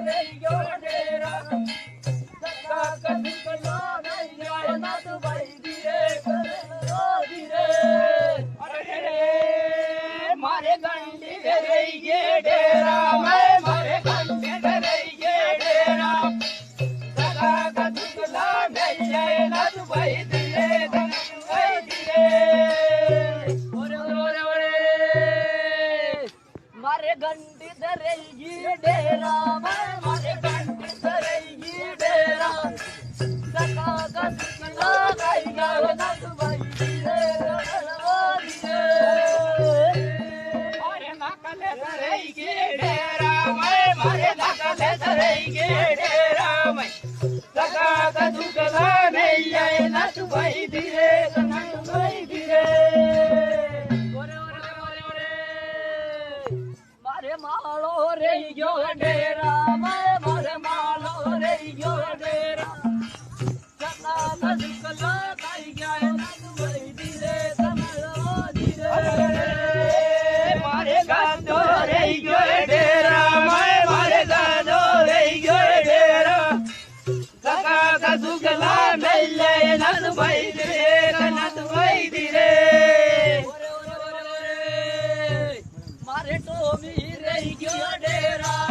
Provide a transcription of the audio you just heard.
રહી ગયો ડેરા સકા કદુકલો નહીં જાય નાથભાઈ ધીરે કરો ધીરે અરે મારે ગંડી રહી ગયે ડેરા મારે ગંડી રહી ગયે ડેરા સકા કદુકલો નહીં જાય નાથભાઈ ધીરે મારે ગંડી ધરેગી ડેરા મારે ગંડી ધરેગી ડેરા સકા કદુકલો ગાઈ ગાવ નાથભાઈ ધીરે મારે નાકલે ધરેગી ડેરા મારે નાકલે ધરેગી ડેરા સકા કદુકલો નહીં જાય નાથભાઈ ધીરે નાથભાઈ ધીરે મારે માળો રહી ગયો ડેરા મારે માળો રહી ગયો ડેરા સકા કદુકલો ગાઈ ગયા નાથભાઈ ધીરે ધીરે મારે ગાદો રહી ગયો ડેરા મારે ગાદો રહી ગયો ડેરા સકા કદુકલો નહીં જાય નાથભાઈ ધીરે